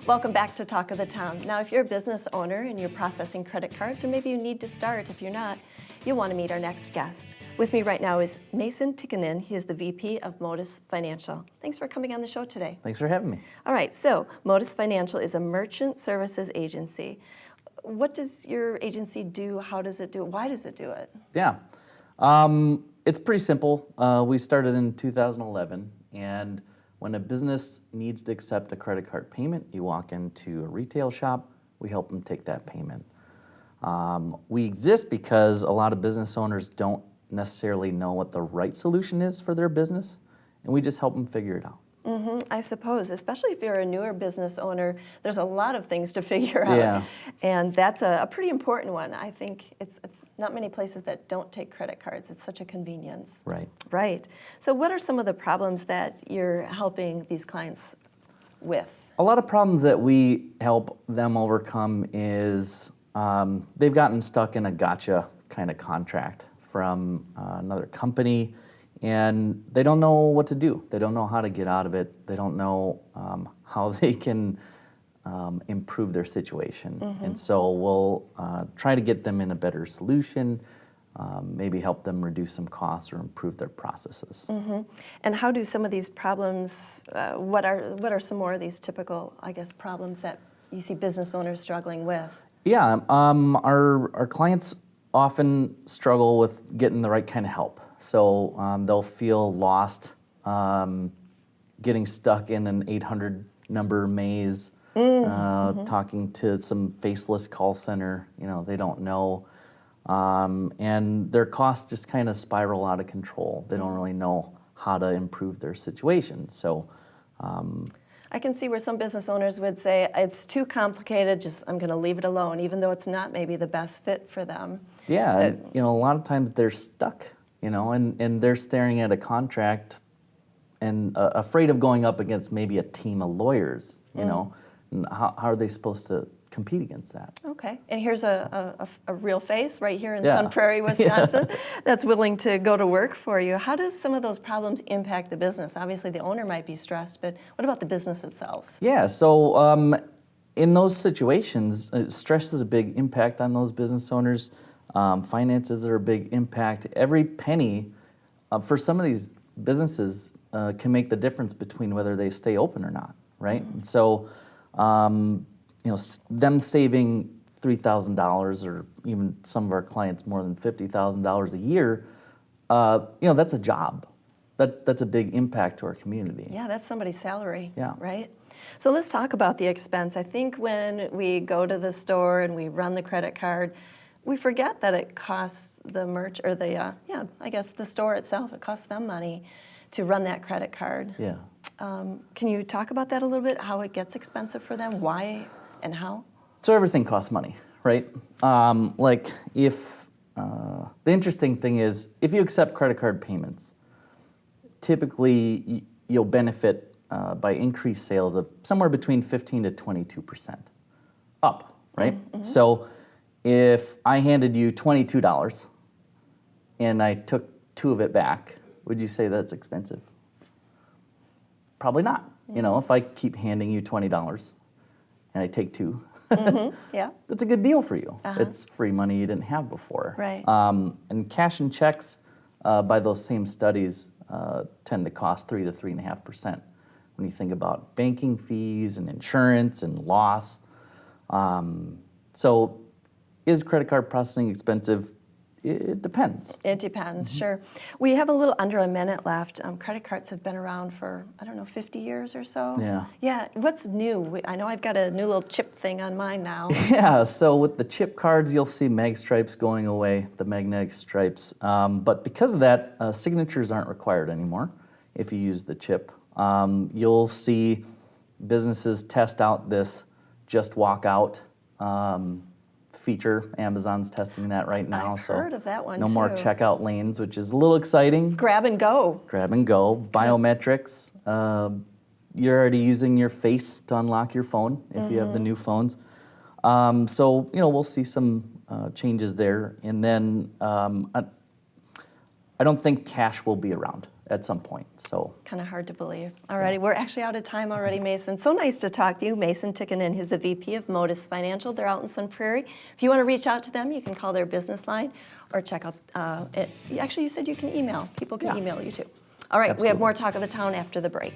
Welcome back to Talk of the Town. Now, if you're a business owner and you're processing credit cards, or maybe you need to start, if you're not, you'll want to meet our next guest. With me right now is Mason Tikkanen. He is the VP of Motus Financial. Thanks for coming on the show today. Thanks for having me. All right, so Motus Financial is a merchant services agency. What does your agency do? How does it do it? Why does it do it? Yeah, it's pretty simple. We started in 2011, and when a business needs to accept a credit card payment, you walk into a retail shop, we help them take that payment. We exist because a lot of business owners don't necessarily know what the right solution is for their business, and we just help them figure it out. I suppose, especially if you're a newer business owner, there's a lot of things to figure out. Yeah. And that's a pretty important one. I think it's not many places that don't take credit cards. It's such a convenience. Right. Right. So what are some of the problems that you're helping these clients with? A lot of problems that we help them overcome is they've gotten stuck in a gotcha kind of contract from another company, and they don't know what to do. They don't know how to get out of it. They don't know how they can improve their situation. And so we'll try to get them in a better solution, maybe help them reduce some costs or improve their processes. And how do some of these problems, what are some more of these typical, I guess, problems that you see business owners struggling with? Yeah, our clients often struggle with getting the right kind of help. So they'll feel lost, getting stuck in an 800 number maze, talking to some faceless call center. You know, they don't know, and their costs just kind of spiral out of control. They don't really know how to improve their situation. So I can see where some business owners would say, it's too complicated, just I'm going to leave it alone, even though it's not maybe the best fit for them. Yeah, a lot of times they're stuck, and they're staring at a contract and afraid of going up against maybe a team of lawyers, and how are they supposed to compete against that? Okay, and here's a real face right here in Sun Prairie, Wisconsin, that's willing to go to work for you. How does some of those problems impact the business? Obviously, the owner might be stressed, but what about the business itself? Yeah, so in those situations, stress is a big impact on those business owners. Finances are a big impact. Every penny for some of these businesses can make the difference between whether they stay open or not, right? And so, them saving $3,000 or even some of our clients more than $50,000 a year, that's a job. That's a big impact to our community. Yeah, that's somebody's salary, yeah. Right? So let's talk about the expense. I think when we go to the store and we run the credit card, we forget that it costs the or the store itself, it costs them money to run that credit card. Yeah. Can you talk about that a little bit, how it gets expensive for them, why and how? So everything costs money, right? The interesting thing is, if you accept credit card payments, typically you'll benefit by increased sales of somewhere between 15 to 22% up, right? So if I handed you $22 and I took $2 of it back, would you say that's expensive? Probably not. If I keep handing you $20 and I take $2, yeah, that's a good deal for you. It's free money you didn't have before. Right. And cash and checks, by those same studies, tend to cost 3 to 3.5% when you think about banking fees and insurance and loss. So is credit card processing expensive? It depends. It depends, sure. We have a little under a minute left. Credit cards have been around for, 50 years or so. Yeah. Yeah, what's new? I know I've got a new little chip thing on mine now. Yeah, so with the chip cards, you'll see mag stripes going away, the magnetic stripes. But because of that, signatures aren't required anymore if you use the chip. You'll see businesses test out this just walk out feature. Amazon's testing that right now. I've heard of that one no too. more checkout lanes, which is a little exciting. Grab and go. Grab and go. Biometrics. You're already using your face to unlock your phone if you have the new phones. So we'll see some changes there. And then I don't think cash will be around at some point. So Kind of hard to believe. Alrighty, we're actually out of time already, Mason. So nice to talk to you. Mason Tikkanen, he's the VP of Motus Financial. They're out in Sun Prairie. If you want to reach out to them, you can call their business line or check out it. Actually, you said you can email. People can email you too. All right, we have Absolutely. more Talk of the Town after the break.